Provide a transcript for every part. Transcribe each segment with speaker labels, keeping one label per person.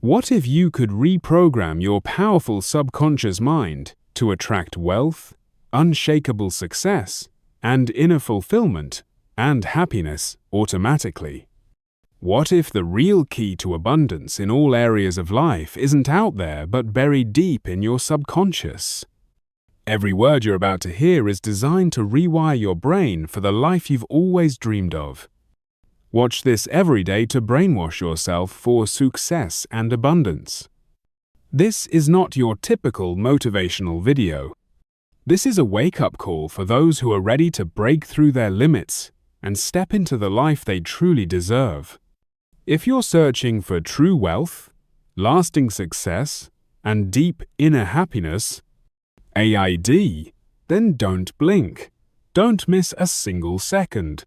Speaker 1: What if you could reprogram your powerful subconscious mind to attract wealth, unshakable success, and inner fulfillment and happiness automatically? What if the real key to abundance in all areas of life isn't out there but buried deep in your subconscious? Every word you're about to hear is designed to rewire your brain for the life you've always dreamed of. Watch this every day to brainwash yourself for success and abundance. This is not your typical motivational video. This is a wake-up call for those who are ready to break through their limits and step into the life they truly deserve. If you're searching for true wealth, lasting success, and deep inner happiness, AID, then don't blink. Don't miss a single second.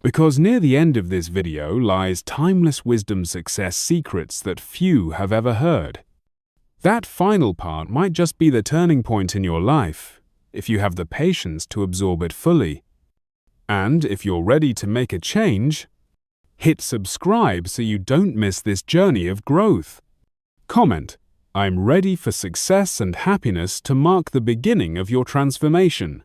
Speaker 1: Because near the end of this video lies timeless wisdom success secrets that few have ever heard. That final part might just be the turning point in your life, if you have the patience to absorb it fully. And if you're ready to make a change, hit subscribe so you don't miss this journey of growth. Comment, "I'm ready for success and happiness" to mark the beginning of your transformation.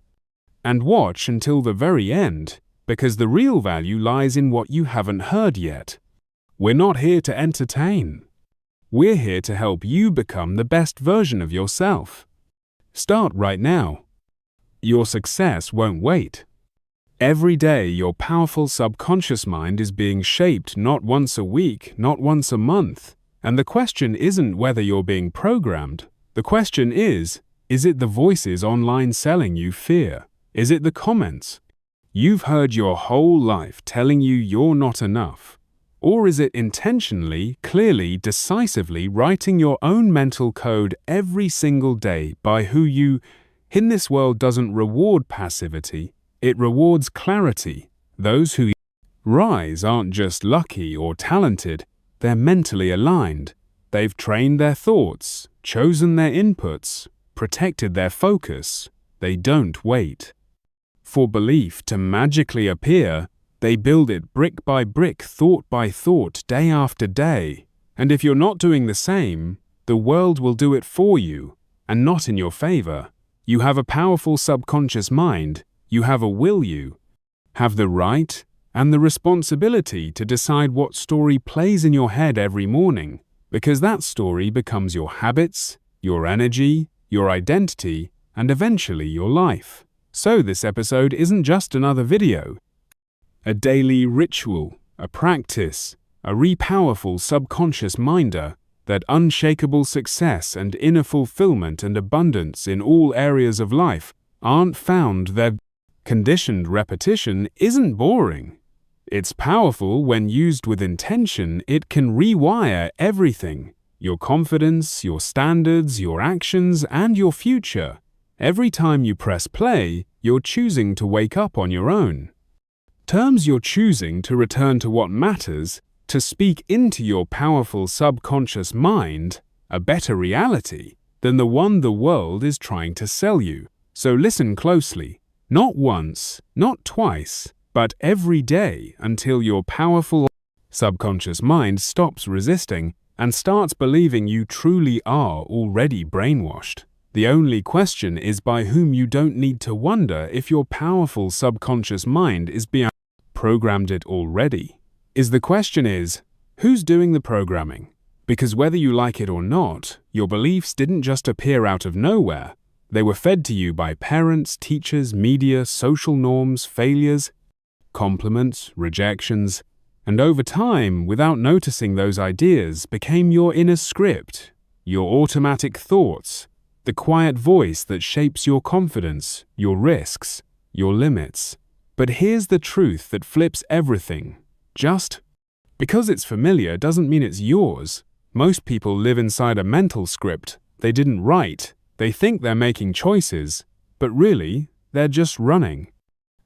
Speaker 1: And watch until the very end, because the real value lies in what you haven't heard yet. We're not here to entertain. We're here to help you become the best version of yourself. Start right now. Your success won't wait. Every day, your powerful subconscious mind is being shaped not once a week, not once a month. And the question isn't whether you're being programmed. The question is it the voices online selling you fear? Is it the comments you've heard your whole life telling you you're not enough? Or is it intentionally, clearly, decisively writing your own mental code every single day by who you, in this world, doesn't reward passivity, it rewards clarity. Those who rise aren't just lucky or talented, they're mentally aligned. They've trained their thoughts, chosen their inputs, protected their focus. They don't wait for belief to magically appear. They build it brick by brick, thought by thought, day after day. And if you're not doing the same, the world will do it for you, and not in your favor. You have a powerful subconscious mind. You have a will. You have the right and the responsibility to decide what story plays in your head every morning, because that story becomes your habits, your energy, your identity, and eventually your life. So this episode isn't just another video. A daily ritual, a practice, a repowerful subconscious minder that unshakable success and inner fulfillment and abundance in all areas of life aren't found there. Conditioned repetition isn't boring. It's powerful when used with intention. It can rewire everything: your confidence, your standards, your actions, and your future. Every time you press play, you're choosing to wake up on your own. Terms you're choosing to return to what matters, to speak into your powerful subconscious mind, a better reality than the one the world is trying to sell you. So listen closely. Not once, not twice, but every day until your powerful subconscious mind stops resisting and starts believing you truly are already brainwashed. The only question is by whom. You don't need to wonder if your powerful subconscious mind is being programmed it already. The question is, who's doing the programming? Because whether you like it or not, your beliefs didn't just appear out of nowhere. They were fed to you by parents, teachers, media, social norms, failures, compliments, rejections, and over time, without noticing, those ideas became your inner script, your automatic thoughts, the quiet voice that shapes your confidence, your risks, your limits. But here's the truth that flips everything. Just because it's familiar doesn't mean it's yours. Most people live inside a mental script they didn't write. They think they're making choices, but really, they're just running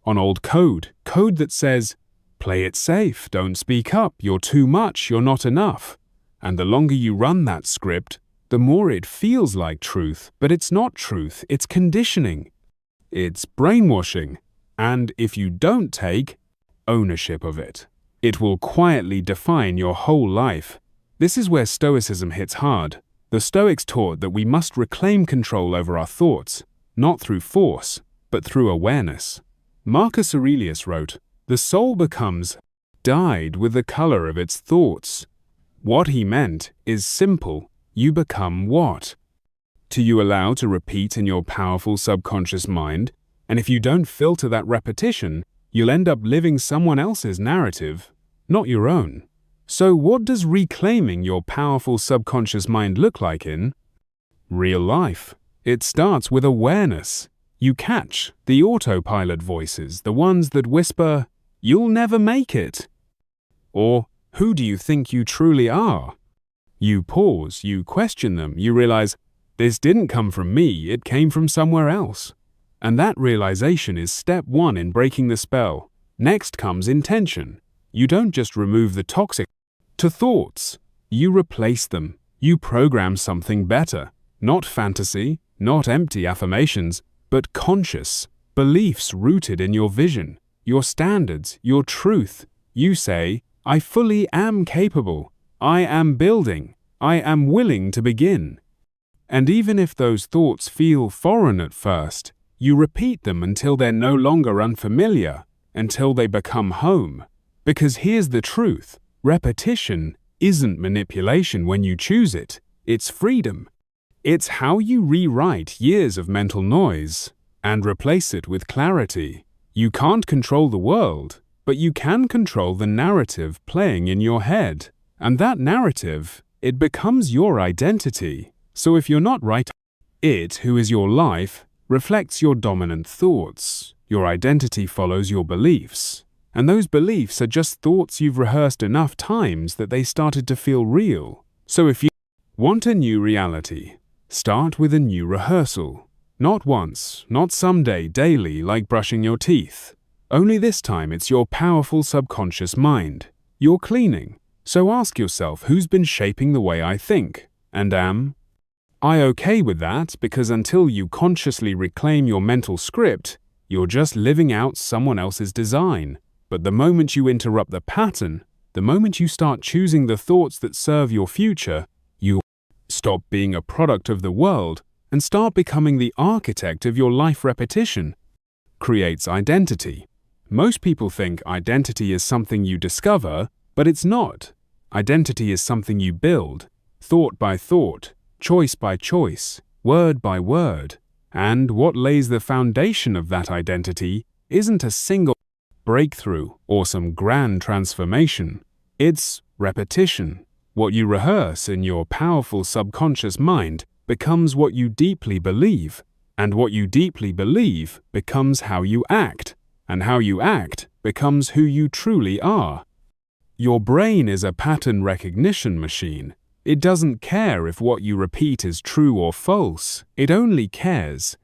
Speaker 1: on old code that says, play it safe, don't speak up, you're too much, you're not enough. And the longer you run that script, the more it feels like truth, but it's not truth, it's conditioning. It's brainwashing. And if you don't take ownership of it, it will quietly define your whole life. This is where Stoicism hits hard. The Stoics taught that we must reclaim control over our thoughts, not through force, but through awareness. Marcus Aurelius wrote, "The soul becomes dyed with the color of its thoughts." What he meant is simple. You become what? You allow to repeat in your powerful subconscious mind, and if you don't filter that repetition, you'll end up living someone else's narrative, not your own. So what does reclaiming your powerful subconscious mind look like in real life? It starts with awareness. You catch the autopilot voices, the ones that whisper, "You'll never make it," or "Who do you think you truly are?" You pause, you question them, you realize, this didn't come from me, it came from somewhere else. And that realization is step one in breaking the spell. Next comes intention. You don't just remove the toxic thoughts, you replace them. You program something better. Not fantasy, not empty affirmations, but conscious beliefs rooted in your vision, your standards, your truth. You say, "I fully am capable. I am building. I am willing to begin." And even if those thoughts feel foreign at first, you repeat them until they're no longer unfamiliar, until they become home. Because here's the truth. Repetition isn't manipulation when you choose it. It's freedom. It's how you rewrite years of mental noise and replace it with clarity. You can't control the world, but you can control the narrative playing in your head. And that narrative, it becomes your identity. So if you're not right, it, who is your life, reflects your dominant thoughts. Your identity follows your beliefs. And those beliefs are just thoughts you've rehearsed enough times that they started to feel real. So if you want a new reality, start with a new rehearsal. Not once, not someday, daily, like brushing your teeth. Only this time it's your powerful subconscious mind. You're cleaning. So ask yourself, who's been shaping the way I think? And am I okay with that? Because until you consciously reclaim your mental script, you're just living out someone else's design. But the moment you interrupt the pattern, the moment you start choosing the thoughts that serve your future, you stop being a product of the world and start becoming the architect of your life. Repetition creates identity. Most people think identity is something you discover, but it's not. Identity is something you build, thought by thought, choice by choice, word by word. And what lays the foundation of that identity isn't a single breakthrough or some grand transformation. It's repetition. What you rehearse in your powerful subconscious mind becomes what you deeply believe, and what you deeply believe becomes how you act, and how you act becomes who you truly are. Your brain is a pattern recognition machine. It doesn't care if what you repeat is true or false. It only cares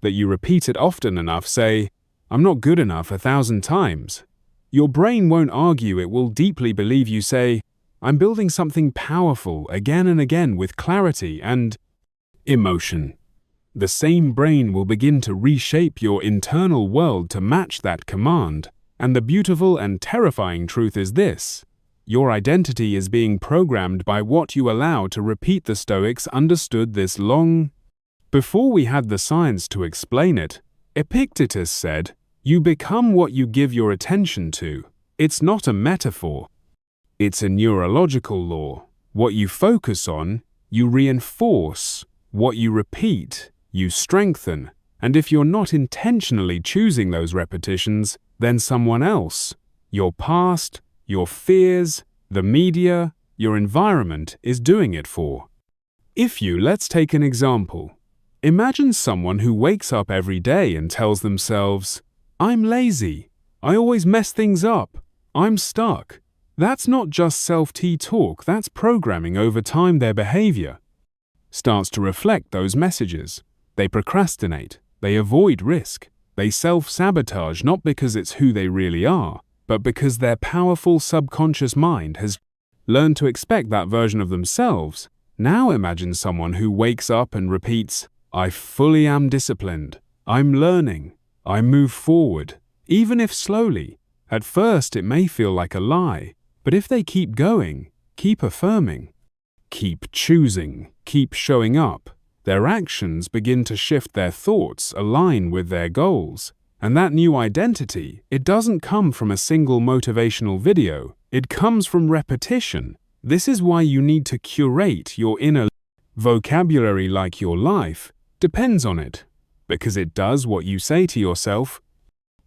Speaker 1: that you repeat it often enough. Say, "I'm not good enough" 1,000 times. Your brain won't argue. It will deeply believe you say, "I'm building something powerful" again and again with clarity and emotion. The same brain will begin to reshape your internal world to match that command. And the beautiful and terrifying truth is this: your identity is being programmed by what you allow to repeat. The Stoics understood this long before we had the science to explain it. Epictetus said, "You become what you give your attention to." It's not a metaphor. It's a neurological law. What you focus on, you reinforce. What you repeat, you strengthen. And if you're not intentionally choosing those repetitions, then someone else, your past, your fears, the media, your environment is doing it for. Let's take an example. Imagine someone who wakes up every day and tells themselves, "I'm lazy. I always mess things up. I'm stuck." That's not just self-talk, that's programming. Over time their behavior starts to reflect those messages. They procrastinate, they avoid risk, they self-sabotage, not because it's who they really are, but because their powerful subconscious mind has learned to expect that version of themselves. Now imagine someone who wakes up and repeats, "I fully am disciplined. I'm learning. I move forward." Even if slowly, at first it may feel like a lie, but if they keep going, keep affirming, keep choosing, keep showing up, their actions begin to shift, their thoughts align with their goals. And that new identity, it doesn't come from a single motivational video, it comes from repetition. This is why you need to curate your inner vocabulary, like your life depends on it, because it does what you say to yourself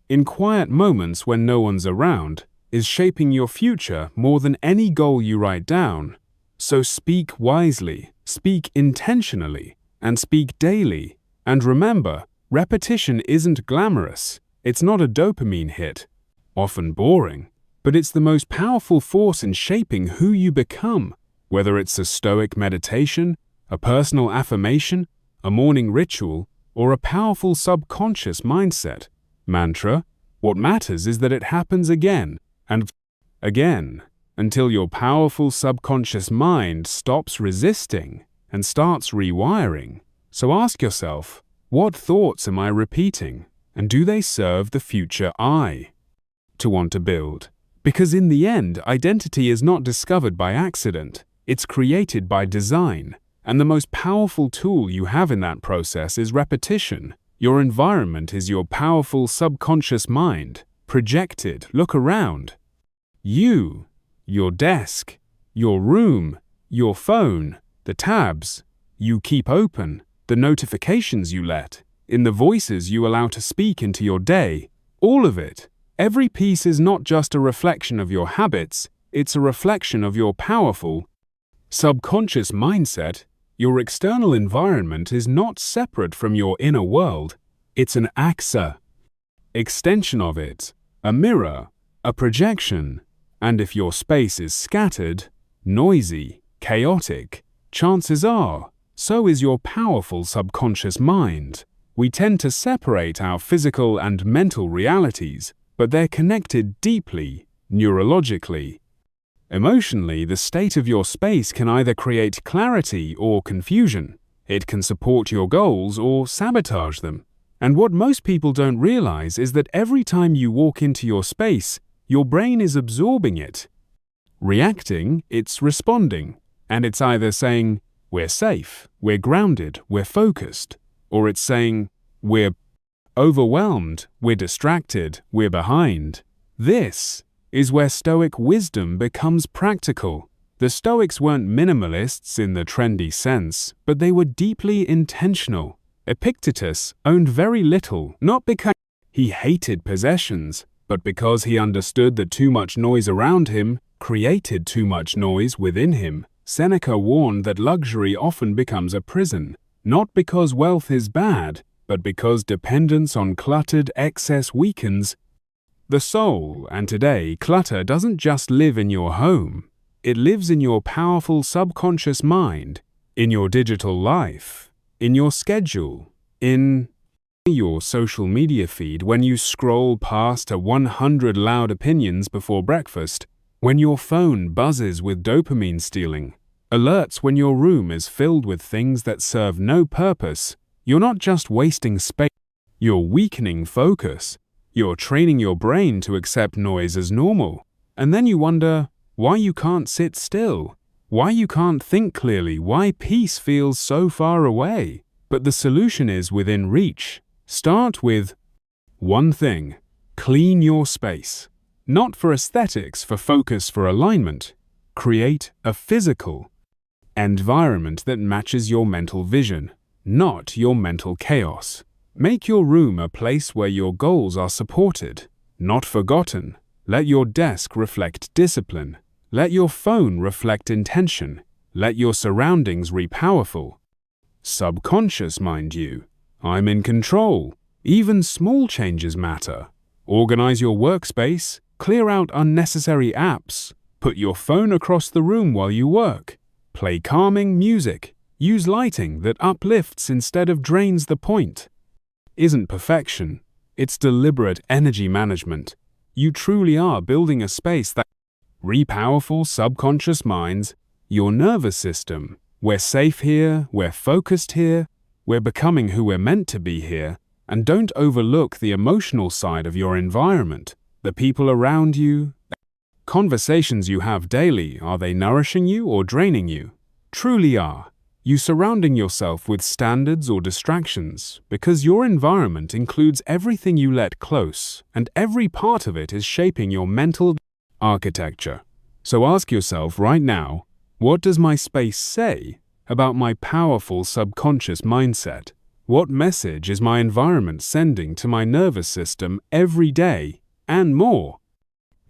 Speaker 1: in quiet moments when no one's around, is shaping your future more than any goal you write down. So speak wisely, speak intentionally, and speak daily. And remember, repetition isn't glamorous. It's not a dopamine hit, often boring, but it's the most powerful force in shaping who you become. Whether it's a Stoic meditation, a personal affirmation, a morning ritual, or a powerful subconscious mindset mantra, what matters is that it happens again and again until your powerful subconscious mind stops resisting and starts rewiring. So ask yourself, what thoughts am I repeating, and do they serve the future I want to build? Because in the end, identity is not discovered by accident, it's created by design. And the most powerful tool you have in that process is repetition. Your environment is your powerful subconscious mind, projected. Look around. You, your desk, your room, your phone, the tabs you keep open, the notifications you let, in the voices you allow to speak into your day, all of it. Every piece is not just a reflection of your habits, it's a reflection of your powerful subconscious mindset. Your external environment is not separate from your inner world. It's an extension of it, a mirror, a projection. And if your space is scattered, noisy, chaotic, chances are, so is your powerful subconscious mind. We tend to separate our physical and mental realities, but they're connected deeply, neurologically. Emotionally, the state of your space can either create clarity or confusion. It can support your goals or sabotage them. And what most people don't realize is that every time you walk into your space, your brain is absorbing it. Reacting, it's responding. And it's either saying, we're safe, we're grounded, we're focused. Or it's saying, we're overwhelmed, we're distracted, we're behind. This is where Stoic wisdom becomes practical. The Stoics weren't minimalists in the trendy sense, but they were deeply intentional. Epictetus owned very little, not because he hated possessions, but because he understood that too much noise around him created too much noise within him. Seneca warned that luxury often becomes a prison, not because wealth is bad, but because dependence on cluttered excess weakens the soul. And today, clutter doesn't just live in your home. It lives in your powerful subconscious mind, in your digital life, in your schedule, in your social media feed when you scroll past 100 loud opinions before breakfast, when your phone buzzes with dopamine stealing, alerts when your room is filled with things that serve no purpose. You're not just wasting space, you're weakening focus. You're training your brain to accept noise as normal. And then you wonder why you can't sit still, why you can't think clearly, why peace feels so far away. But the solution is within reach. Start with one thing: clean your space. Not for aesthetics, for focus, for alignment. Create a physical environment that matches your mental vision, not your mental chaos. Make your room a place where your goals are supported, not forgotten. Let your desk reflect discipline. Let your phone reflect intention. Let your surroundings be powerful. Subconscious, mind you. I'm in control. Even small changes matter. Organize your workspace. Clear out unnecessary apps. Put your phone across the room while you work. Play calming music. Use lighting that uplifts instead of drains the point. Isn't perfection, it's deliberate energy management. You truly are building a space that powerful subconscious minds, your nervous system. We're safe here, we're focused here, we're becoming who we're meant to be here. And don't overlook the emotional side of your environment, the people around you, Conversations you have daily, are they nourishing you or draining you? Truly are. You surrounding yourself with standards or distractions because your environment includes everything you let close, and every part of it is shaping your mental architecture. So ask yourself right now, what does my space say about my powerful subconscious mindset? What message is my environment sending to my nervous system every day, and more?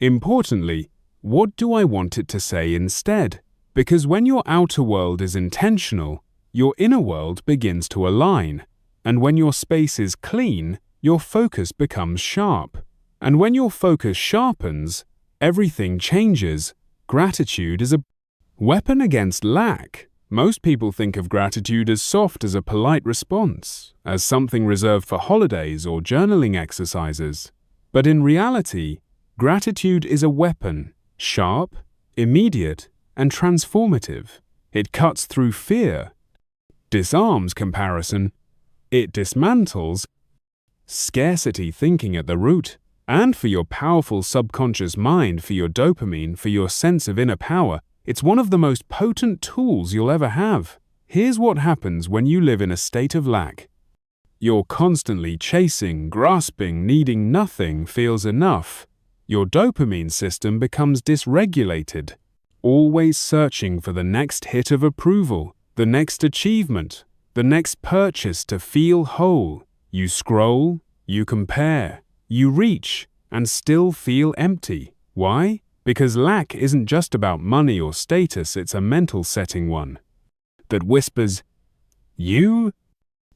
Speaker 1: Importantly, what do I want it to say instead? Because when your outer world is intentional, your inner world begins to align. And when your space is clean, your focus becomes sharp. And when your focus sharpens, everything changes. Gratitude is a weapon against lack. Most people think of gratitude as soft as a polite response, as something reserved for holidays or journaling exercises. But in reality, gratitude is a weapon, sharp, immediate, and transformative. It cuts through fear, disarms comparison, it dismantles scarcity thinking at the root. And for your powerful subconscious mind, for your dopamine, for your sense of inner power, it's one of the most potent tools you'll ever have. Here's what happens when you live in a state of lack. You're constantly chasing, grasping, needing nothing feels enough. Your dopamine system becomes dysregulated, always searching for the next hit of approval, the next achievement, the next purchase to feel whole. You scroll, you compare, you reach, and still feel empty. Why? Because lack isn't just about money or status, it's a mental setting one that whispers, you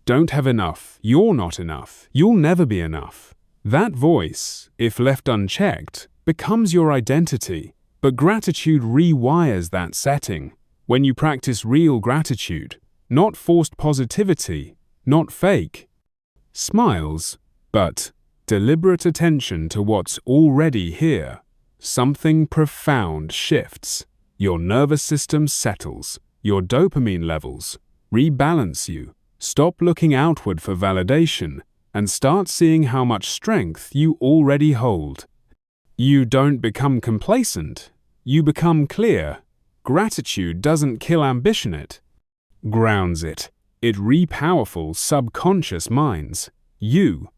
Speaker 1: don't have enough, you're not enough, you'll never be enough. That voice, if left unchecked, becomes your identity. But gratitude rewires that setting. When you practice real gratitude, not forced positivity, not fake smiles, but deliberate attention to what's already here, something profound shifts. Your nervous system settles, your dopamine levels rebalance you. Stop looking outward for validation and start seeing how much strength you already hold. You don't become complacent, you become clear. Gratitude doesn't kill ambition, it grounds it. It re-powerful subconscious minds. You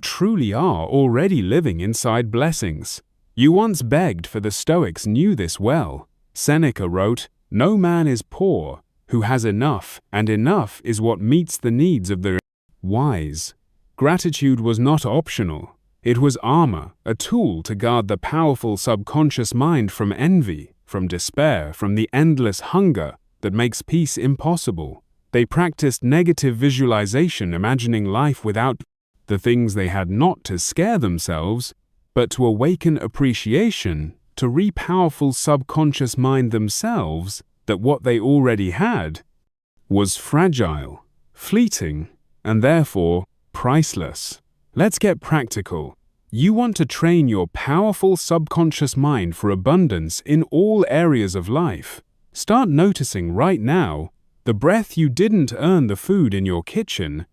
Speaker 1: truly are already living inside blessings. You once begged for the Stoics knew this well. Seneca wrote, "No man is poor who has enough, and enough is what meets the needs of the wise." Gratitude was not optional. It was armor, a tool to guard the powerful subconscious mind from envy, from despair, from the endless hunger that makes peace impossible. They practiced negative visualization, imagining life without the things they had, not to scare themselves, but to awaken appreciation, to re-powerful subconscious mind themselves that what they already had was fragile, fleeting, and therefore priceless. Let's get practical. You want to train your powerful subconscious mind for abundance in all areas of life. Start noticing right now the breath you didn't earn, the food in your kitchen,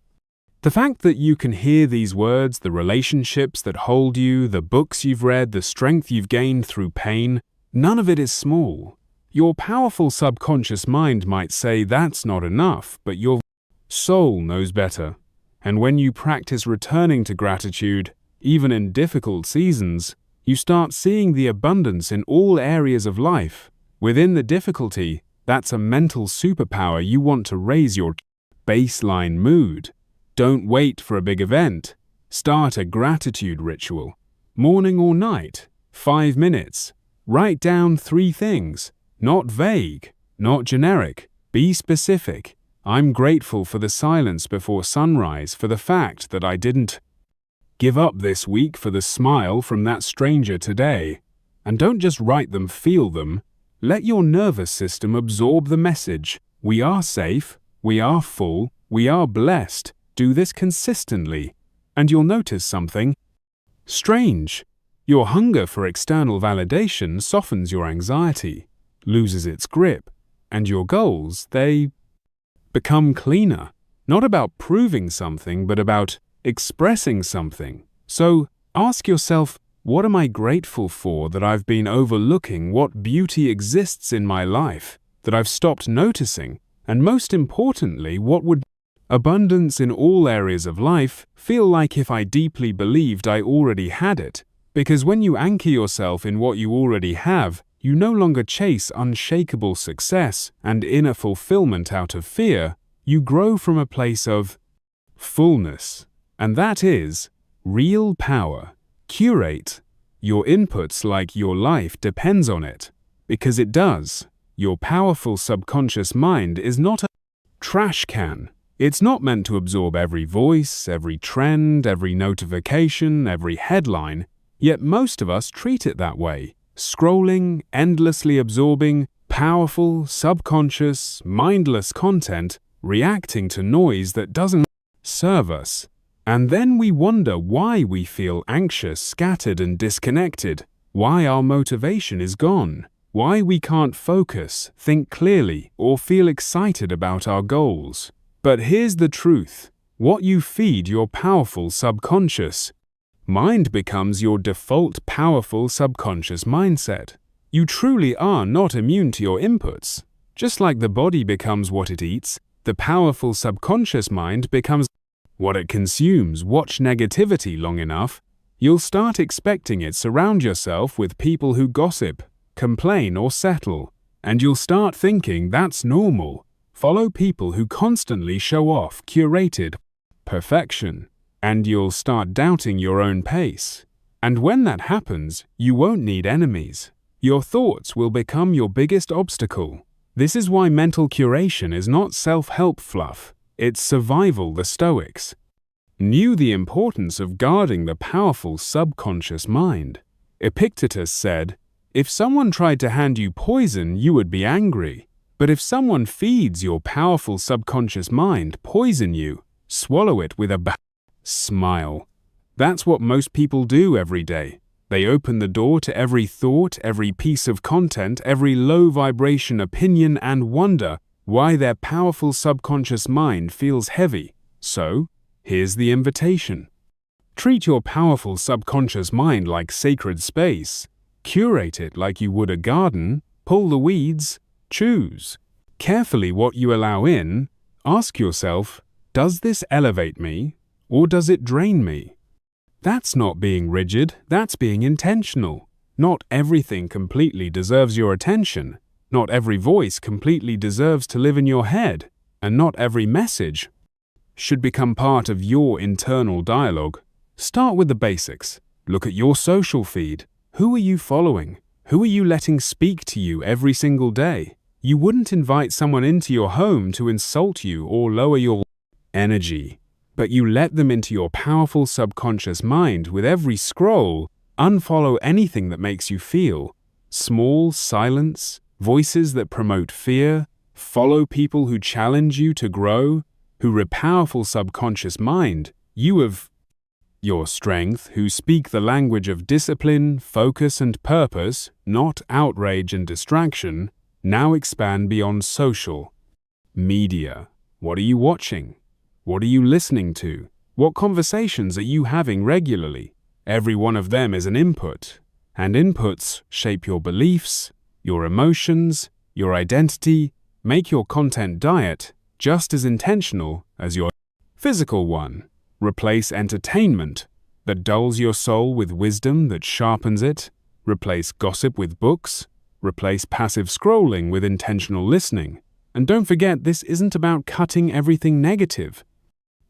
Speaker 1: the fact that you can hear these words, the relationships that hold you, the books you've read, the strength you've gained through pain. None of it is small. Your powerful subconscious mind might say that's not enough, but your soul knows better. And when you practice returning to gratitude, even in difficult seasons, you start seeing the abundance in all areas of life. Within the difficulty, that's a mental superpower you want to raise your baseline mood. Don't wait for a big event. Start a gratitude ritual. Morning or night, 5 minutes. Write down 3 things. Not vague, not generic. Be specific. I'm grateful for the silence before sunrise, for the fact that I didn't give up this week, for the smile from that stranger today. And don't just write them, feel them. Let your nervous system absorb the message. We are safe, we are full, we are blessed. Do this consistently, and you'll notice something strange. Your hunger for external validation softens your anxiety, loses its grip, and your goals, they become cleaner. Not about proving something, but about expressing something. So ask yourself, What am I grateful for that I've been overlooking? What beauty exists in my life that I've stopped noticing? And most importantly, what would abundance in all areas of life feel like if I deeply believed I already had it? Because when you anchor yourself in what you already have, you no longer chase unshakable success and inner fulfillment out of fear. You grow from a place of fullness, and that is real power. Curate your inputs like your life depends on it, because it does. Your powerful subconscious mind is not a trash can. It's not meant to absorb every voice, every trend, every notification, every headline, yet most of us treat it that way, scrolling, endlessly absorbing powerful, subconscious, mindless content, reacting to noise that doesn't serve us. And then we wonder why we feel anxious, scattered, and disconnected, why our motivation is gone, why we can't focus, think clearly, or feel excited about our goals. But here's the truth. What you feed your powerful subconscious mind becomes your default powerful subconscious mindset. You truly are not immune to your inputs. Just like the body becomes what it eats, the powerful subconscious mind becomes what it consumes. Watch negativity long enough, you'll start expecting it. Surround yourself with people who gossip, complain, or settle, and you'll start thinking that's normal. Follow people who constantly show off curated perfection, and you'll start doubting your own pace. And when that happens, you won't need enemies. Your thoughts will become your biggest obstacle. This is why mental curation is not self-help fluff. It's survival. The Stoics knew the importance of guarding the powerful subconscious mind. Epictetus said, "If someone tried to hand you poison, you would be angry. But if someone feeds your powerful subconscious mind poison you, swallow it with a smile." That's what most people do every day. They open the door to every thought, every piece of content, every low vibration opinion, and wonder why their powerful subconscious mind feels heavy. So, here's the invitation. Treat your powerful subconscious mind like sacred space. Curate it like you would a garden. Pull the weeds. Choose carefully what you allow in. Ask yourself, does this elevate me, or does it drain me? That's not being rigid, that's being intentional. Not everything completely deserves your attention. Not every voice completely deserves to live in your head, and not every message should become part of your internal dialogue. Start with the basics. Look at your social feed. Who are you following? Who are you letting speak to you every single day? You wouldn't invite someone into your home to insult you or lower your energy, but you let them into your powerful subconscious mind with every scroll. Unfollow anything that makes you feel small. Silence voices that promote fear. Follow people who challenge you to grow, who powerful subconscious mind, you of your strength, who speak the language of discipline, focus, and purpose, not outrage and distraction. Now expand beyond social media. What are you watching? What are you listening to? What conversations are you having regularly? Every one of them is an input, and inputs shape your beliefs, your emotions, your identity. Make your content diet just as intentional as your physical one. Replace entertainment that dulls your soul with wisdom that sharpens it. Replace gossip with books. Replace passive scrolling with intentional listening. And don't forget, this isn't about cutting everything negative.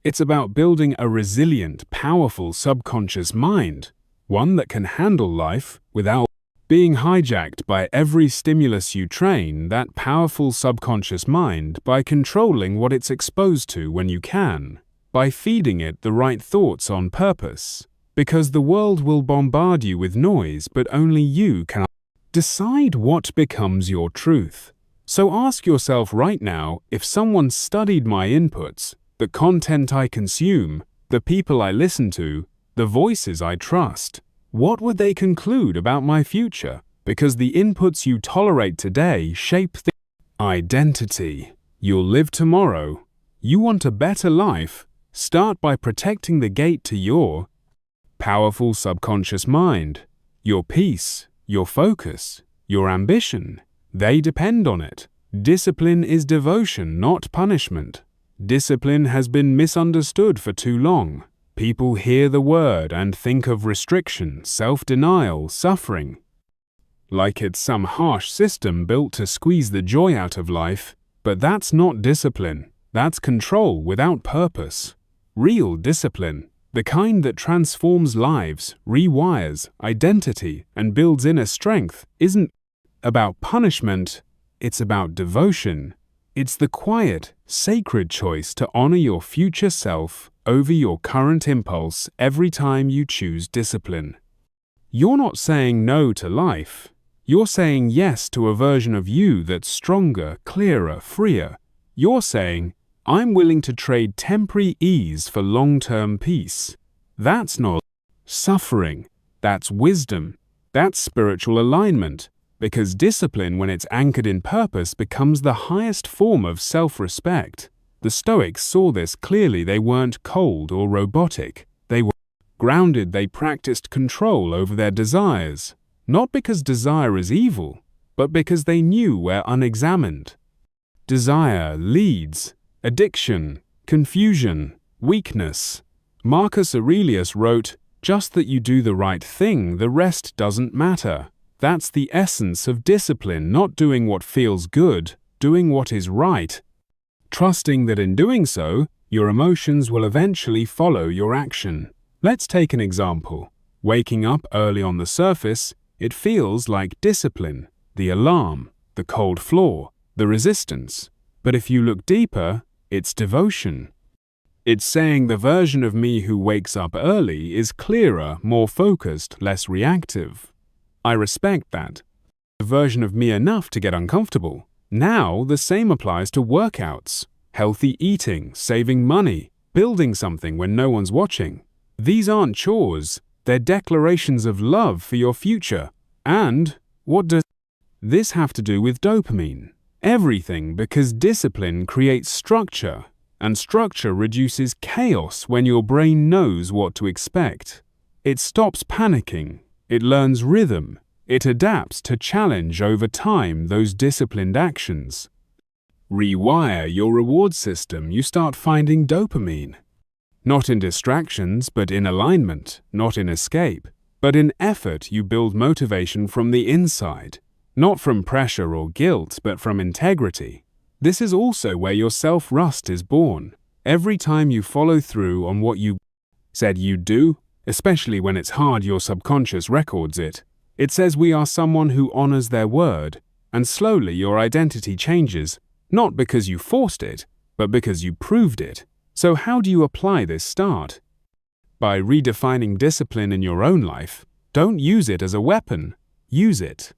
Speaker 1: It's about building a resilient, powerful subconscious mind, one that can handle life without being hijacked by every stimulus. You train that powerful subconscious mind by controlling what it's exposed to when you can, by feeding it the right thoughts on purpose, because the world will bombard you with noise, but only you can decide what becomes your truth. So ask yourself right now, if someone studied my inputs, the content I consume, the people I listen to, the voices I trust, what would they conclude about my future? Because the inputs you tolerate today shape the identity you'll live tomorrow. You want a better life? Start by protecting the gate to your powerful subconscious mind, your peace, your focus, your ambition, they depend on it. Discipline is devotion, not punishment. Discipline has been misunderstood for too long. People hear the word and think of restriction, self-denial, suffering, like it's some harsh system built to squeeze the joy out of life. But that's not discipline. That's control without purpose. Real discipline, the kind that transforms lives, rewires identity, and builds inner strength, isn't about punishment. It's about devotion. It's the quiet, sacred choice to honor your future self over your current impulse every time you choose discipline. You're not saying no to life. You're saying yes to a version of you that's stronger, clearer, freer. You're saying, I'm willing to trade temporary ease for long-term peace. That's not suffering. That's wisdom. That's spiritual alignment. Because discipline, when it's anchored in purpose, becomes the highest form of self-respect. The Stoics saw this clearly. They weren't cold or robotic. They were grounded. They practiced control over their desires. Not because desire is evil, but because they knew where unexamined desire leads. Addiction, confusion, weakness. Marcus Aurelius wrote, "Just that you do the right thing, the rest doesn't matter." That's the essence of discipline, not doing what feels good, doing what is right, trusting that in doing so, your emotions will eventually follow your action. Let's take an example. Waking up early on the surface, it feels like discipline, the alarm, the cold floor, the resistance. But if you look deeper, it's devotion. It's saying the version of me who wakes up early is clearer, more focused, less reactive. I respect that. The version of me enough to get uncomfortable. Now, the same applies to workouts, healthy eating, saving money, building something when no one's watching. These aren't chores, they're declarations of love for your future. And what does this have to do with dopamine? Everything, because discipline creates structure, and structure reduces chaos when your brain knows what to expect. It stops panicking. It learns rhythm. It adapts to challenge over time those disciplined actions. Rewire your reward system. You start finding dopamine. Not in distractions, but in alignment. Not in escape, but in effort. You build motivation from the inside. Not from pressure or guilt, but from integrity. This is also where your self-trust is born. Every time you follow through on what you said you'd do, especially when it's hard, your subconscious records it. It says we are someone who honors their word, and slowly your identity changes, not because you forced it, but because you proved it. So how do you apply this start? By redefining discipline in your own life. Don't use it as a weapon. Use it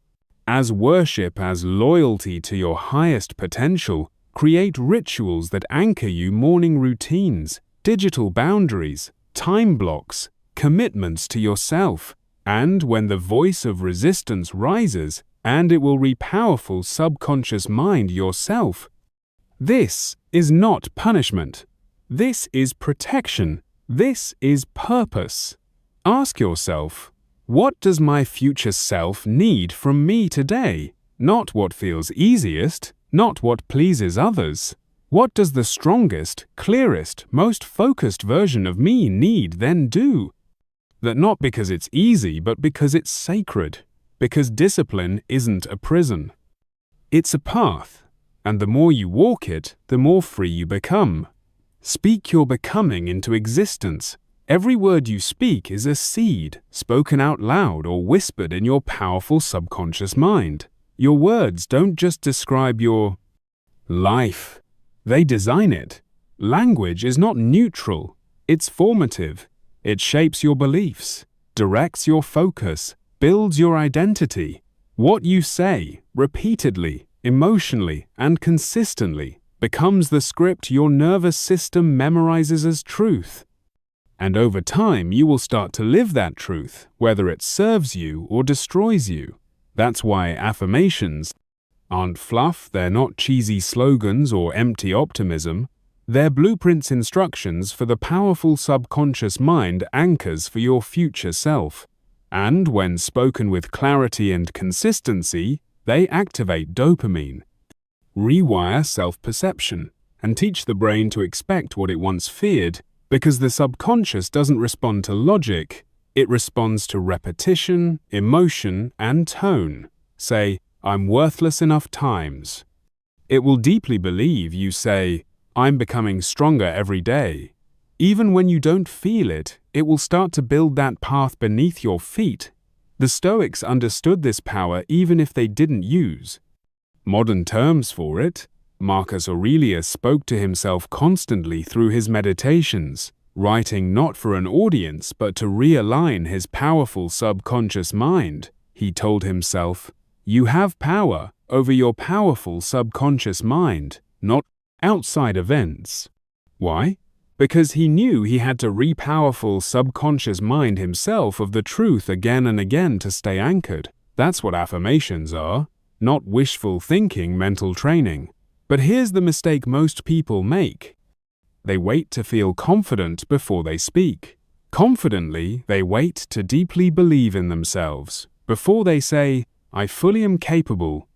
Speaker 1: as worship, as loyalty to your highest potential. Create rituals that anchor you, morning routines, digital boundaries, time blocks, commitments to yourself. And when the voice of resistance rises, and it will powerful subconscious mind yourself. This is not punishment. This is protection. This is purpose. Ask yourself, what does my future self need from me today? Not what feels easiest, not what pleases others. What does the strongest, clearest, most focused version of me need, then do? That not because it's easy, but because it's sacred. Because discipline isn't a prison. It's a path, and the more you walk it, the more free you become. Speak your becoming into existence. Every word you speak is a seed, spoken out loud or whispered in your powerful subconscious mind. Your words don't just describe your life, they design it. Language is not neutral, it's formative. It shapes your beliefs, directs your focus, builds your identity. What you say, repeatedly, emotionally, and consistently, becomes the script your nervous system memorizes as truth. And over time, you will start to live that truth, whether it serves you or destroys you. That's why affirmations aren't fluff, they're not cheesy slogans or empty optimism. They're blueprints, instructions for the powerful subconscious mind, anchors for your future self. And when spoken with clarity and consistency, they activate dopamine, rewire self-perception, and teach the brain to expect what it once feared, because the subconscious doesn't respond to logic, it responds to repetition, emotion, and tone. Say, "I'm worthless enough" times. It will deeply believe you say, "I'm becoming stronger every day." Even when you don't feel it, it will start to build that path beneath your feet. The Stoics understood this power even if they didn't use modern terms for it. Marcus Aurelius spoke to himself constantly through his meditations, writing not for an audience but to realign his powerful subconscious mind. He told himself, "You have power over your powerful subconscious mind, not outside events." Why? Because he knew he had to re-powerful subconscious mind himself of the truth again and again to stay anchored. That's what affirmations are, not wishful thinking mental training. But here's the mistake most people make. They wait to feel confident before they speak. Confidently, they wait to deeply believe in themselves before they say, "I fully am capable."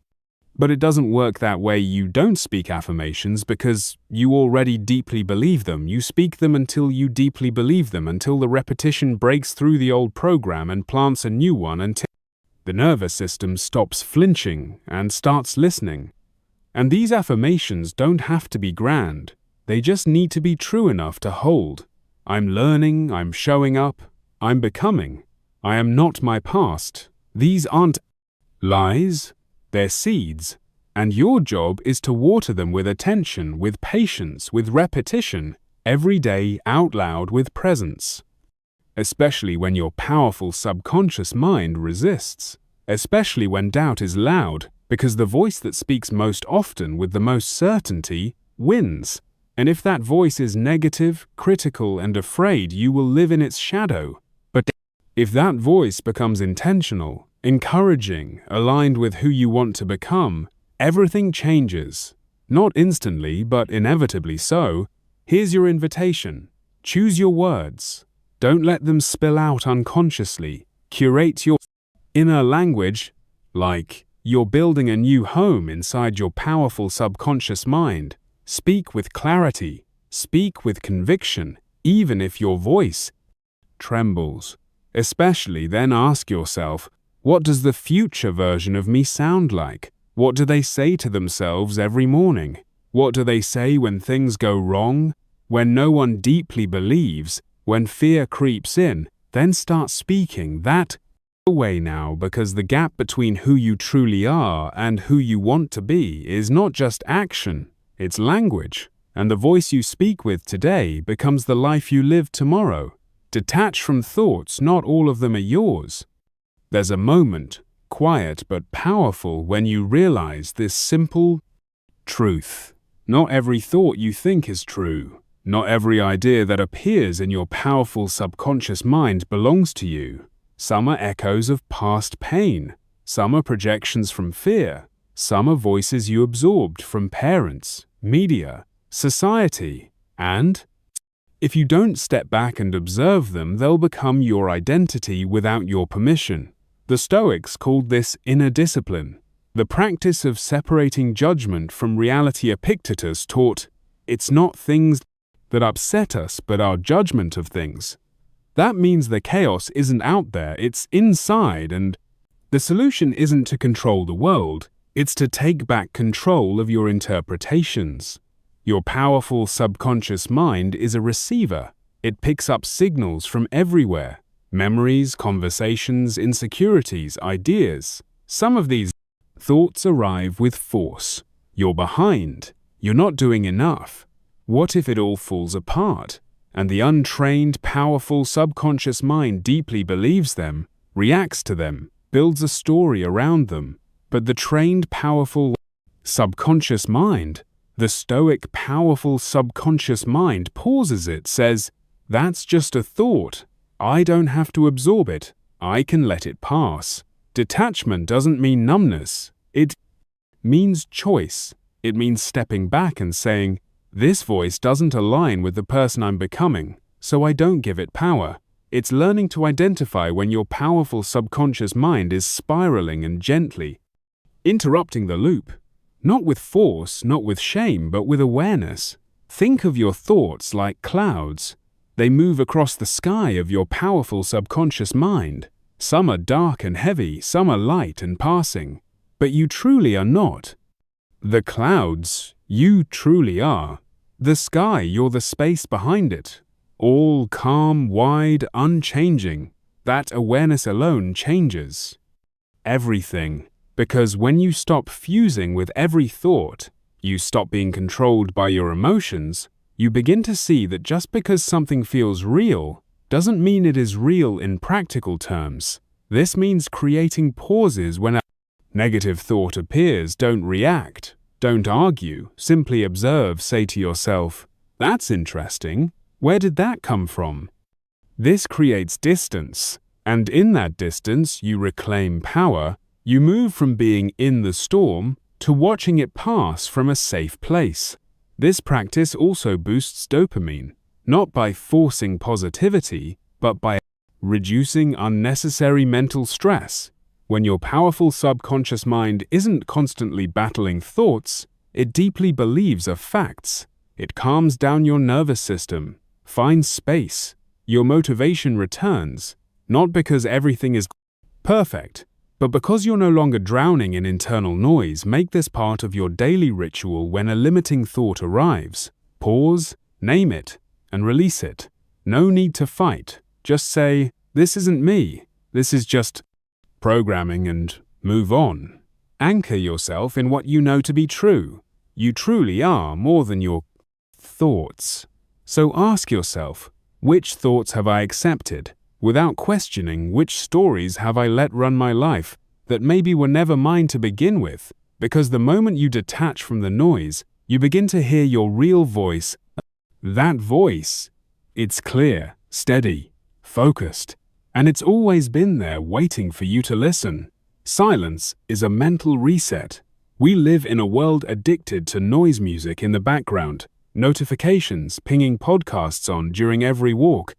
Speaker 1: But it doesn't work that way. You don't speak affirmations because you already deeply believe them. You speak them until you deeply believe them, until the repetition breaks through the old program and plants a new one, until the nervous system stops flinching and starts listening. And these affirmations don't have to be grand. They just need to be true enough to hold. I'm learning, I'm showing up, I'm becoming. I am not my past. These aren't lies. They're seeds, and your job is to water them with attention, with patience, with repetition, every day out loud with presence. Especially when your powerful subconscious mind resists, especially when doubt is loud, because the voice that speaks most often with the most certainty wins. And if that voice is negative, critical, and afraid, you will live in its shadow. But if that voice becomes intentional, encouraging, aligned with who you want to become, everything changes. Not instantly, but inevitably so. Here's your invitation. Choose your words. Don't let them spill out unconsciously. Curate your inner language, like you're building a new home inside your powerful subconscious mind. Speak with clarity. Speak with conviction, even if your voice trembles. Especially then ask yourself, what does the future version of me sound like? What do they say to themselves every morning? What do they say when things go wrong? When no one deeply believes, when fear creeps in, then start speaking that way now, because the gap between who you truly are and who you want to be is not just action, it's language. And the voice you speak with today becomes the life you live tomorrow. Detach from thoughts, not all of them are yours. There's a moment, quiet but powerful, when you realize this simple truth. Not every thought you think is true. Not every idea that appears in your powerful subconscious mind belongs to you. Some are echoes of past pain. Some are projections from fear. Some are voices you absorbed from parents, media, society. And if you don't step back and observe them, they'll become your identity without your permission. The Stoics called this inner discipline, the practice of separating judgment from reality. Epictetus taught, it's not things that upset us, but our judgment of things. That means the chaos isn't out there, it's inside, and the solution isn't to control the world, it's to take back control of your interpretations. Your powerful subconscious mind is a receiver. It picks up signals from everywhere. Memories, conversations, insecurities, ideas. Some of these thoughts arrive with force. You're behind. You're not doing enough. What if it all falls apart? And the untrained, powerful subconscious mind deeply believes them, reacts to them, builds a story around them. But the trained, powerful subconscious mind, the Stoic, powerful subconscious mind, pauses it, says, that's just a thought. I don't have to absorb it. I can let it pass. Detachment doesn't mean numbness. It means choice. It means stepping back and saying, This voice doesn't align with the person I'm becoming, so I don't give it power. It's learning to identify when your powerful subconscious mind is spiraling and gently interrupting the loop. Not with force, not with shame, but with awareness. Think of your thoughts like clouds. They move across the sky of your powerful subconscious mind. Some are dark and heavy, some are light and passing. But you truly are not. The clouds, you truly are. The sky, you're the space behind it. All calm, wide, unchanging. That awareness alone changes everything. Because when you stop fusing with every thought, you stop being controlled by your emotions, you begin to see that just because something feels real doesn't mean it is real in practical terms. This means creating pauses when a negative thought appears. Don't react, don't argue, simply observe. Say to yourself, "That's interesting. Where did that come from?" This creates distance, and in that distance you reclaim power. You move from being in the storm to watching it pass from a safe place. This practice also boosts dopamine, not by forcing positivity, but by reducing unnecessary mental stress. When your powerful subconscious mind isn't constantly battling thoughts, it deeply believes are facts. It calms down your nervous system, finds space. Your motivation returns, not because everything is perfect, but because you're no longer drowning in internal noise. Make this part of your daily ritual. When a limiting thought arrives, pause, name it, and release it. No need to fight. Just say, "This isn't me. This is just programming," and move on. Anchor yourself in what you know to be true. You truly are more than your thoughts. So ask yourself, which thoughts have I accepted? Without questioning, which stories have I let run my life that maybe were never mine to begin with? Because the moment you detach from the noise, you begin to hear your real voice. That voice, it's clear, steady, focused, and it's always been there waiting for you to listen. Silence is a mental reset. We live in a world addicted to noise music in the background, notifications pinging podcasts on during every walk,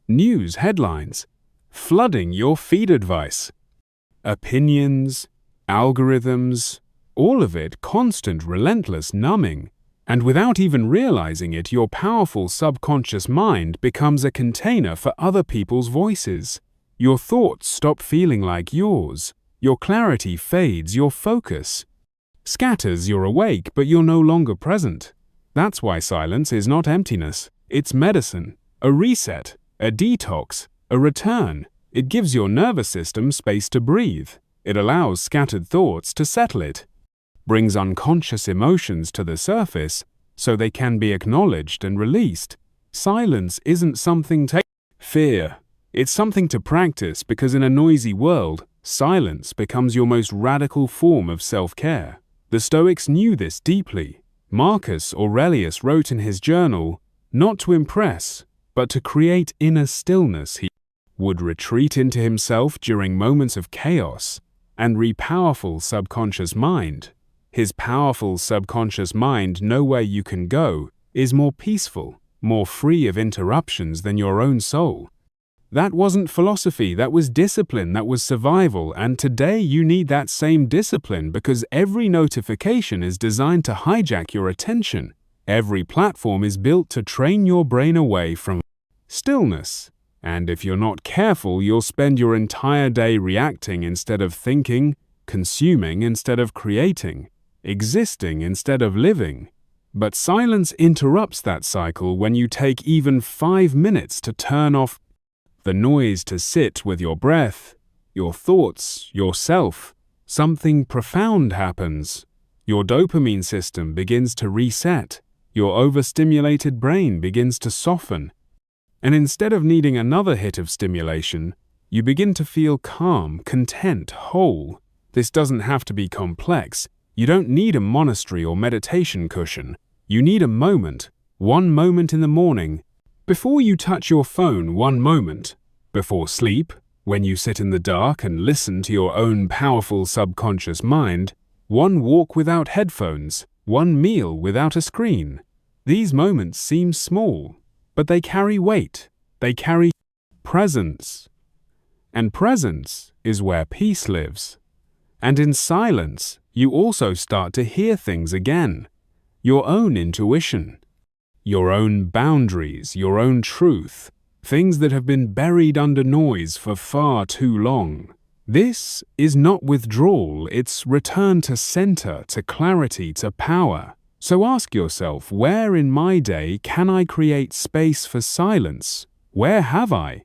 Speaker 1: news headlines flooding your feed, advice, opinions, algorithms, all of it constant, relentless numbing. And without even realizing it, your powerful subconscious mind becomes a container for other people's voices. Your thoughts stop feeling like yours. Your clarity fades, your focus scatters. You're awake, but you're no longer present. That's why silence is not emptiness. It's medicine, a reset, a detox, a return. It gives your nervous system space to breathe. It allows scattered thoughts to settle. It brings unconscious emotions to the surface so they can be acknowledged and released. Silence isn't something to fear. It's something to practice, because in a noisy world, silence becomes your most radical form of self-care. The Stoics knew this deeply. Marcus Aurelius wrote in his journal, "Not to impress, but to create inner stillness." He would retreat into himself during moments of chaos and powerful subconscious mind. His powerful subconscious mind, nowhere you can go, is more peaceful, more free of interruptions than your own soul. That wasn't philosophy, that was discipline, that was survival, and today you need that same discipline, because every notification is designed to hijack your attention. Every platform is built to train your brain away from stillness. And if you're not careful, you'll spend your entire day reacting instead of thinking, consuming instead of creating, existing instead of living. But silence interrupts that cycle when you take even 5 minutes to turn off the noise, to sit with your breath, your thoughts, yourself. Something profound happens. Your dopamine system begins to reset. Your overstimulated brain begins to soften. And instead of needing another hit of stimulation, you begin to feel calm, content, whole. This doesn't have to be complex. You don't need a monastery or meditation cushion. You need a moment, one moment in the morning, before you touch your phone, one moment before sleep, when you sit in the dark and listen to your own powerful subconscious mind, one walk without headphones, one meal without a screen. These moments seem small, but they carry weight. They carry presence. And presence is where peace lives. And in silence, you also start to hear things again. Your own intuition, your own boundaries, your own truth, things that have been buried under noise for far too long. This is not withdrawal, it's return to center, to clarity, to power. So ask yourself, where in my day can I create space for silence? Where have I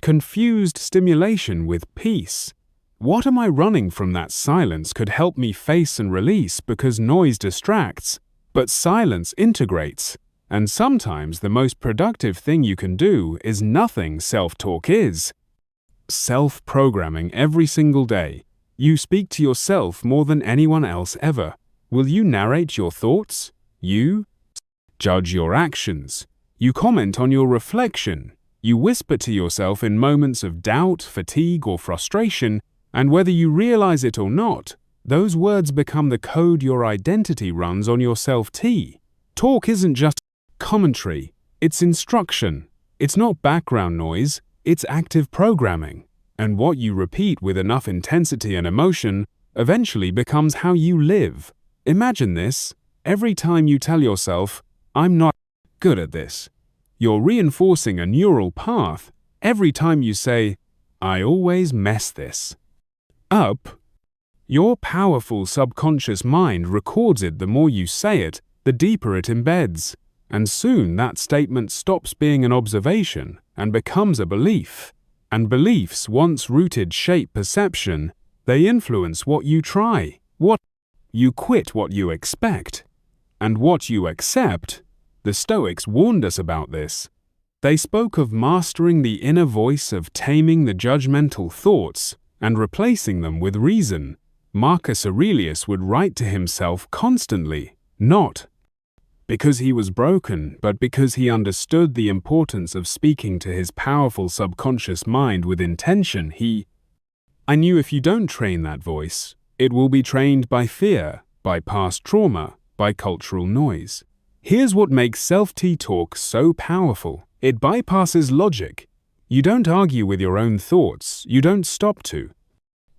Speaker 1: confused stimulation with peace? What am I running from that silence could help me face and release because noise distracts, but silence integrates. And sometimes the most productive thing you can do is nothing. Self-talk is self-programming every single day. You speak to yourself more than anyone else ever. Will you narrate your thoughts? You judge your actions. You comment on your reflection. You whisper to yourself in moments of doubt, fatigue, or frustration, and whether you realize it or not, those words become the code your identity runs on your self-T. Talk isn't just commentary, it's instruction. It's not background noise, it's active programming. And what you repeat with enough intensity and emotion eventually becomes how you live. Imagine this: every time you tell yourself, "I'm not good at this," you're reinforcing a neural path. Every time you say, "I always mess this up," your powerful subconscious mind records it. The more you say it, the deeper it embeds. And soon that statement stops being an observation and becomes a belief. And beliefs, once rooted, shape perception. They influence what you try, what you quit, what you expect, and what you accept. The Stoics warned us about this. They spoke of mastering the inner voice, of taming the judgmental thoughts and replacing them with reason. Marcus Aurelius would write to himself constantly, not because he was broken, but because he understood the importance of speaking to his powerful subconscious mind with intention. I knew if you don't train that voice, it will be trained by fear, by past trauma, by cultural noise. Here's what makes self-T talk so powerful. It bypasses logic. You don't argue with your own thoughts. You don't stop to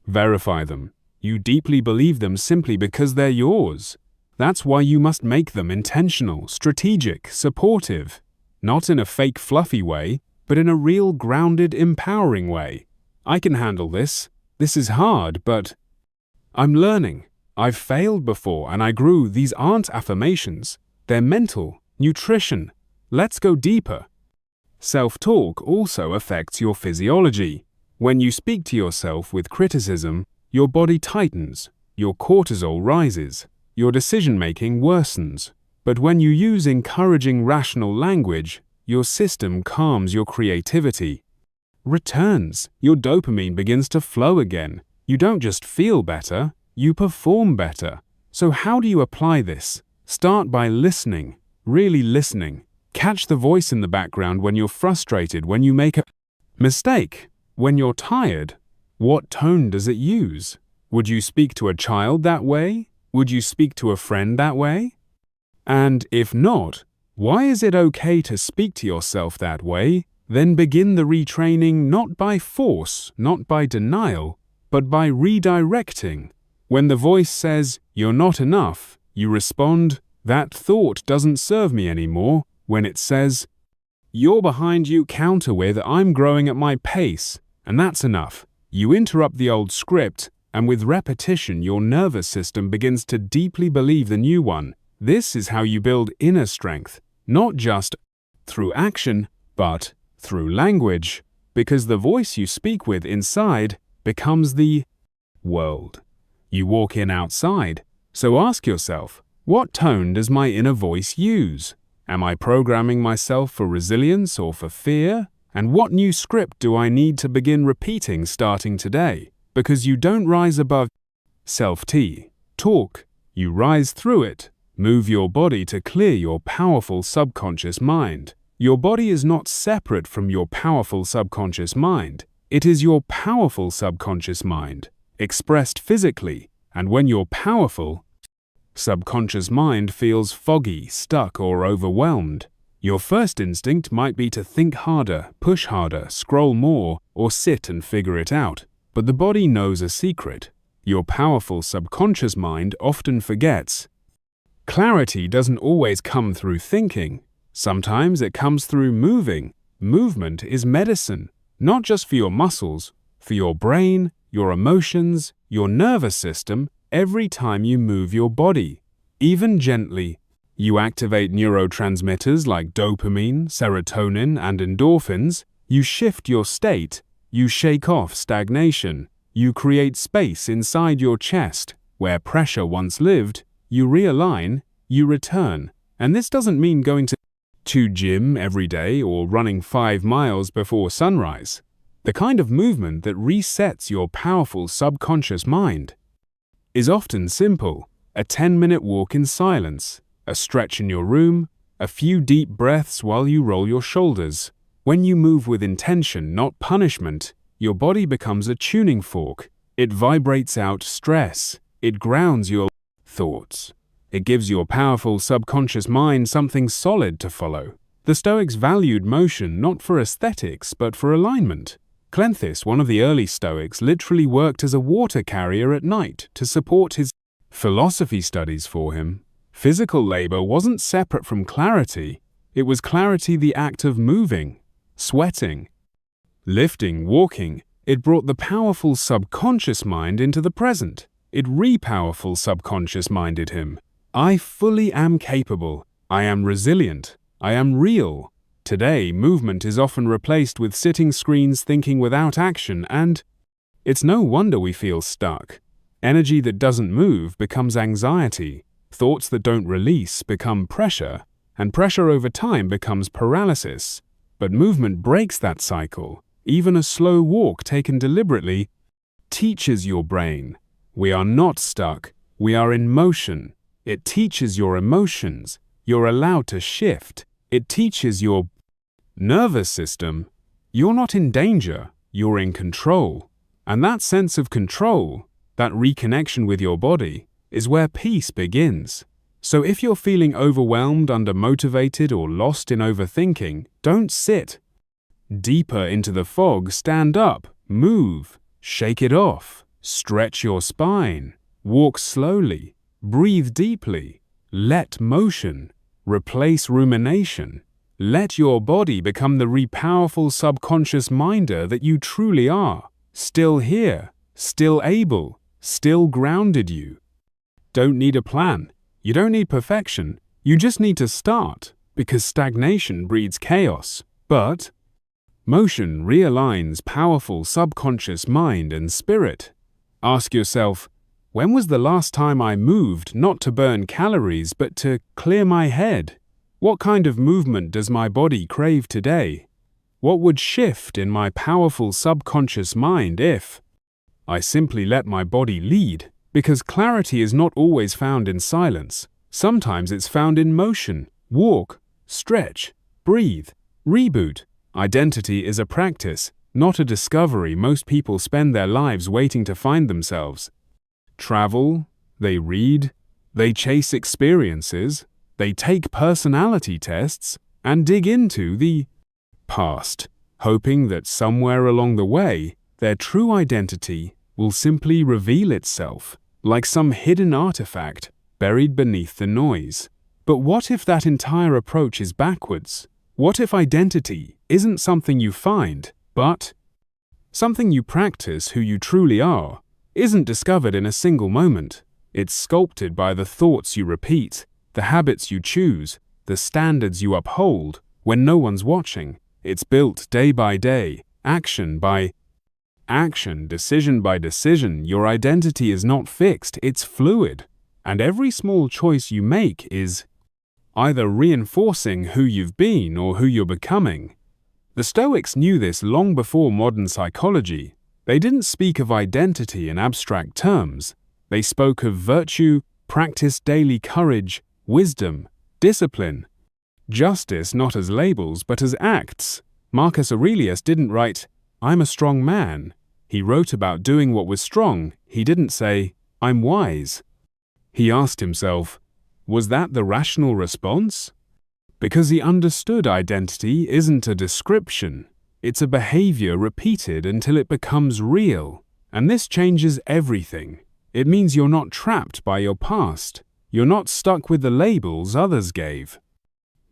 Speaker 1: verify them. You deeply believe them simply because they're yours. That's why you must make them intentional, strategic, supportive. Not in a fake fluffy way, but in a real grounded, empowering way. I can handle this. This is hard, but I'm learning. I've failed before and I grew. These aren't affirmations. They're mental nutrition. Let's go deeper. Self-talk also affects your physiology. When you speak to yourself with criticism, your body tightens, your cortisol rises, your decision-making worsens. But when you use encouraging, rational language, your system calms, your creativity returns, your dopamine begins to flow again. You don't just feel better, you perform better. So how do you apply this? Start by listening, really listening. Catch the voice in the background when you're frustrated, when you make a mistake, when you're tired. What tone does it use? Would you speak to a child that way? Would you speak to a friend that way? And if not, why is it okay to speak to yourself that way? Then begin the retraining, not by force, not by denial, but by redirecting. When the voice says, "You're not enough," you respond, "That thought doesn't serve me anymore." When it says, "You're behind," you counter with, "I'm growing at my pace," and that's enough. You interrupt the old script, and with repetition, your nervous system begins to deeply believe the new one. This is how you build inner strength, not just through action, but through language, because the voice you speak with inside becomes the world you walk in outside. So ask yourself, what tone does my inner voice use? Am I programming myself for resilience or for fear? And what new script do I need to begin repeating starting today? Because you don't rise above self-T talk, you rise through it. Move your body to clear your powerful subconscious mind. Your body is not separate from your powerful subconscious mind. It is your powerful subconscious mind, expressed physically. And when you're powerful, subconscious mind feels foggy, stuck, or overwhelmed, your first instinct might be to think harder, push harder, scroll more, or sit and figure it out. But the body knows a secret. Your powerful subconscious mind often forgets. Clarity doesn't always come through thinking. Sometimes it comes through moving. Movement is medicine, not just for your muscles, for your brain, your emotions, your nervous system. Every time you move your body, even gently, you activate neurotransmitters like dopamine, serotonin, and endorphins. You shift your state. You shake off stagnation. You create space inside your chest. Where pressure once lived, you realign, you return. And this doesn't mean going to gym every day or running 5 miles before sunrise. The kind of movement that resets your powerful subconscious mind is often simple: a 10-minute walk in silence, a stretch in your room, a few deep breaths while you roll your shoulders. When you move with intention, not punishment, your body becomes a tuning fork. It vibrates out stress. It grounds your thoughts. It gives your powerful subconscious mind something solid to follow. The Stoics valued motion not for aesthetics but for alignment. Cleanthes, one of the early Stoics, literally worked as a water carrier at night to support his philosophy studies. For him, physical labor wasn't separate from clarity. It was clarity, the act of moving, sweating, lifting, walking. It brought the powerful subconscious mind into the present. It re-powerful subconscious minded him. I fully am capable. I am resilient. I am real. Today, movement is often replaced with sitting screens, thinking without action, and it's no wonder we feel stuck. Energy that doesn't move becomes anxiety. Thoughts that don't release become pressure, and pressure over time becomes paralysis. But movement breaks that cycle. Even a slow walk taken deliberately teaches your brain. We are not stuck. We are in motion. It teaches your emotions. You're allowed to shift. It teaches your nervous system. You're not in danger. You're in control. And that sense of control, that reconnection with your body, is where peace begins. So if you're feeling overwhelmed, undermotivated, or lost in overthinking, don't sit deeper into the fog. Stand up, move, shake it off, stretch your spine, walk slowly, breathe deeply, let motion replace rumination. Let your body become the re-powerful subconscious minder that you truly are. Still here, still able, still grounded. You don't need a plan. You don't need perfection. You just need to start, because stagnation breeds chaos. But motion realigns powerful subconscious mind and spirit. Ask yourself, when was the last time I moved, not to burn calories, but to clear my head? What kind of movement does my body crave today? What would shift in my powerful subconscious mind if I simply let my body lead? Because clarity is not always found in silence. Sometimes it's found in motion. Walk, stretch, breathe, reboot. Identity is a practice, not a discovery. Most people spend their lives waiting to find themselves. Travel, they read, they chase experiences, they take personality tests, and dig into the past, hoping that somewhere along the way, their true identity will simply reveal itself, like some hidden artifact buried beneath the noise. But what if that entire approach is backwards? What if identity isn't something you find, but something you practice? Who you truly are isn't discovered in a single moment. It's sculpted by the thoughts you repeat, the habits you choose, the standards you uphold when no one's watching. It's built day by day, action by action, decision by decision. Your identity is not fixed, it's fluid. And every small choice you make is either reinforcing who you've been or who you're becoming. The Stoics knew this long before modern psychology. They didn't speak of identity in abstract terms. They spoke of virtue, practice, daily courage, wisdom, discipline, justice, not as labels but as acts. Marcus Aurelius didn't write, "I'm a strong man." He wrote about doing what was strong. He didn't say, "I'm wise." He asked himself, was that the rational response? Because he understood identity isn't a description, it's a behavior repeated until it becomes real. And this changes everything. It means you're not trapped by your past. You're not stuck with the labels others gave.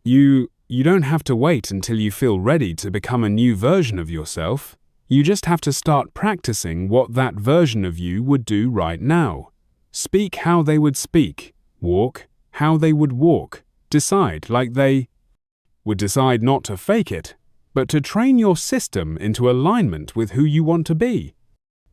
Speaker 1: You don't have to wait until you feel ready to become a new version of yourself. You just have to start practicing what that version of you would do right now. Speak how they would speak. Walk how they would walk. Decide like they would decide, not to fake it, but to train your system into alignment with who you want to be.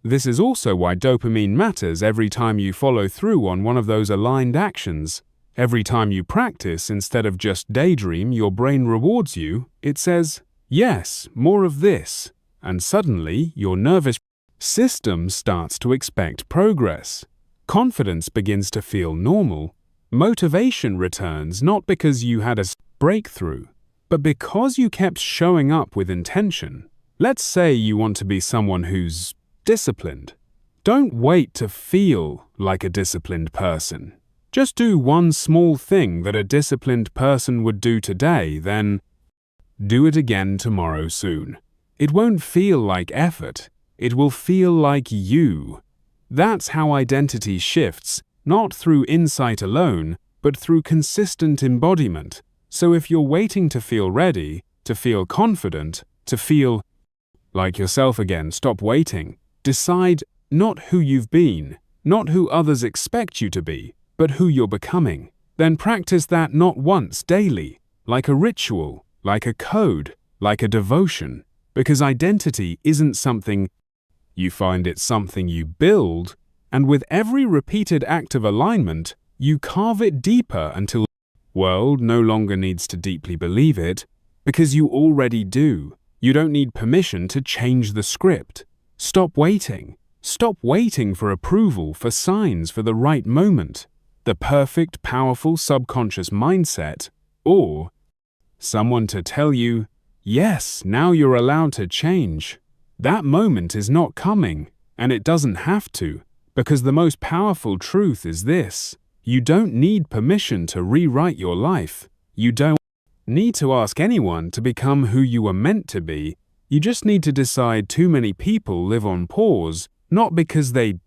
Speaker 1: This is also why dopamine matters every time you follow through on one of those aligned actions. Every time you practice instead of just daydream, your brain rewards you. It says, yes, more of this. And suddenly, your nervous system starts to expect progress. Confidence begins to feel normal. Motivation returns not because you had a breakthrough, but because you kept showing up with intention. Let's say you want to be someone who's disciplined. Don't wait to feel like a disciplined person. Just do one small thing that a disciplined person would do today, then do it again tomorrow soon. It won't feel like effort. It will feel like you. That's how identity shifts, not through insight alone, but through consistent embodiment. So if you're waiting to feel ready, to feel confident, to feel like yourself again, stop waiting. Decide not who you've been, not who others expect you to be, but who you're becoming. Then practice that not once, daily, like a ritual, like a code, like a devotion. Because identity isn't something you find, it's something you build, and with every repeated act of alignment, you carve it deeper until the world no longer needs to deeply believe it, because you already do. You don't need permission to change the script. Stop waiting. Stop waiting for approval, for signs, for the right moment, the perfect, powerful subconscious mindset, or someone to tell you, yes, now you're allowed to change. That moment is not coming, and it doesn't have to, because the most powerful truth is this: you don't need permission to rewrite your life. You don't need to ask anyone to become who you were meant to be. You just need to decide. Too many people live on pause, not because they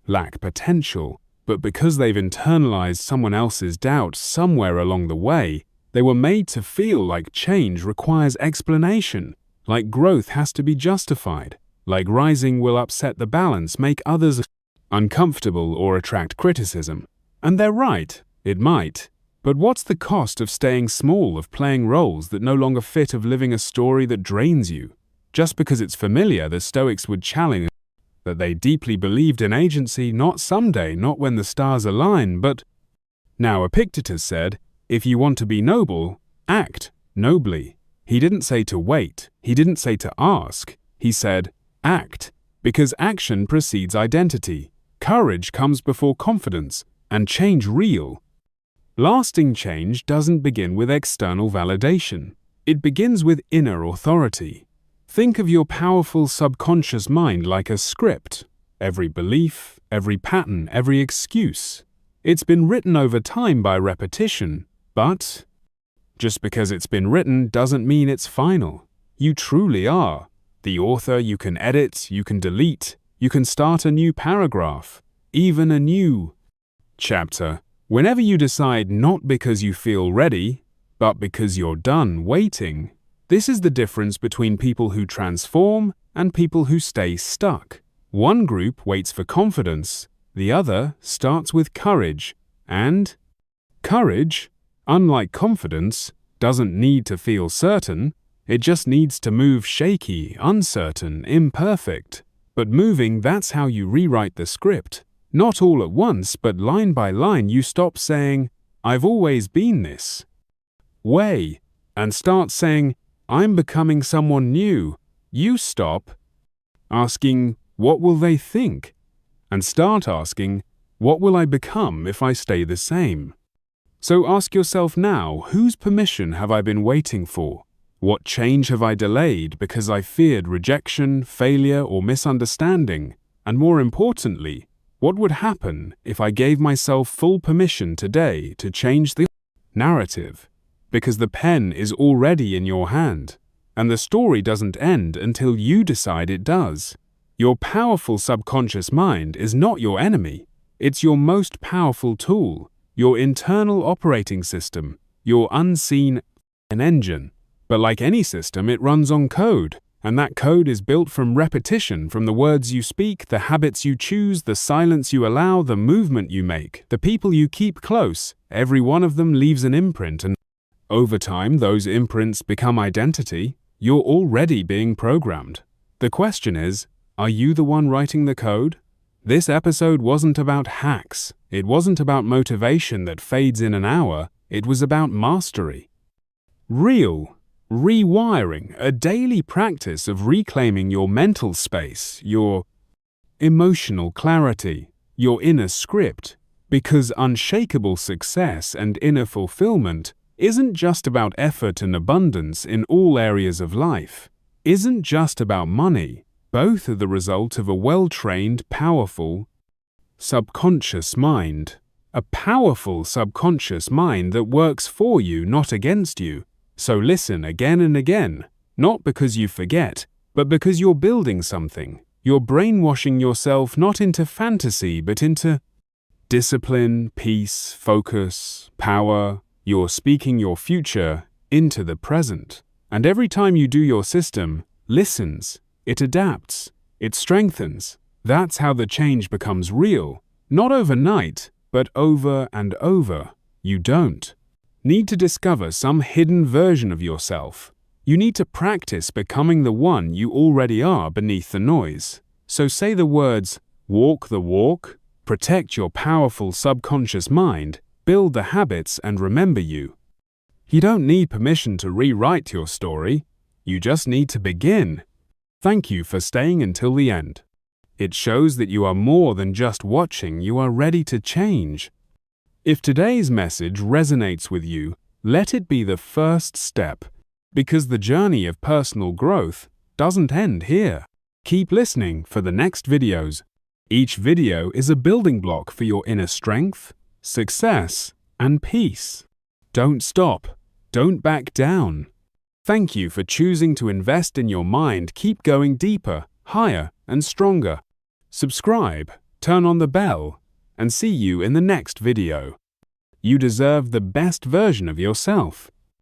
Speaker 1: lack potential, but because they've internalized someone else's doubts somewhere along the way. They were made to feel like change requires explanation, like growth has to be justified, like rising will upset the balance, make others uncomfortable, or attract criticism. And they're right, it might. But what's the cost of staying small, of playing roles that no longer fit, of living a story that drains you? Just because it's familiar, the Stoics would challenge that they deeply believed in agency, not someday, not when the stars align, but now. Epictetus said, if you want to be noble, act nobly. He didn't say to wait, he didn't say to ask, he said, act, because action precedes identity. Courage comes before confidence, and change real. Lasting change doesn't begin with external validation. It begins with inner authority. Think of your powerful subconscious mind like a script. Every belief, every pattern, every excuse. It's been written over time by repetition, but just because it's been written doesn't mean it's final. You truly are the author. You can edit, you can delete, you can start a new paragraph, even a new chapter. Whenever you decide, not because you feel ready, but because you're done waiting. This is the difference between people who transform and people who stay stuck. One group waits for confidence, the other starts with courage. And courage, unlike confidence, doesn't need to feel certain. It just needs to move shaky, uncertain, imperfect. But moving, that's how you rewrite the script. Not all at once, but line by line. You stop saying, I've always been this way, and start saying, I'm becoming someone new. You stop asking, what will they think? And start asking, what will I become if I stay the same? So ask yourself now, whose permission have I been waiting for? What change have I delayed because I feared rejection, failure, or misunderstanding? And more importantly, What would happen if I gave myself full permission today to change the narrative? Because the pen is already in your hand, and the story doesn't end until you decide it does. Your powerful subconscious mind is not your enemy. It's your most powerful tool, your internal operating system, your unseen engine. But like any system, it runs on code, and that code is built from repetition, from the words you speak, the habits you choose, the silence you allow, the movement you make, the people you keep close. Every one of them leaves an imprint, and over time, those imprints become identity. You're already being programmed. The question is, are you the one writing the code? This episode wasn't about hacks. It wasn't about motivation that fades in an hour. It was about mastery. Real rewiring, a daily practice of reclaiming your mental space, your emotional clarity, your inner script, because unshakable success and inner fulfillment isn't just about effort and abundance in all areas of life, isn't just about money. Both are the result of a well-trained, powerful subconscious mind. A powerful subconscious mind that works for you, not against you. So listen again and again, not because you forget, but because you're building something. You're brainwashing yourself not into fantasy, but into discipline, peace, focus, power. You're speaking your future into the present. And every time you do, your system listens. It adapts. It strengthens. That's how the change becomes real. Not overnight, but over and over. You don't need to discover some hidden version of yourself. You need to practice becoming the one you already are beneath the noise. So say the words, walk the walk, protect your powerful subconscious mind, build the habits, and remember you. You don't need permission to rewrite your story. You just need to begin. Thank you for staying until the end. It shows that you are more than just watching, you are ready to change. If today's message resonates with you, let it be the first step, because the journey of personal growth doesn't end here. Keep listening for the next videos. Each video is a building block for your inner strength, success, and peace. Don't stop. Don't back down. Thank you for choosing to invest in your mind. Keep going deeper, higher, and stronger. Subscribe, turn on the bell, and see you in the next video. You deserve the best version of yourself.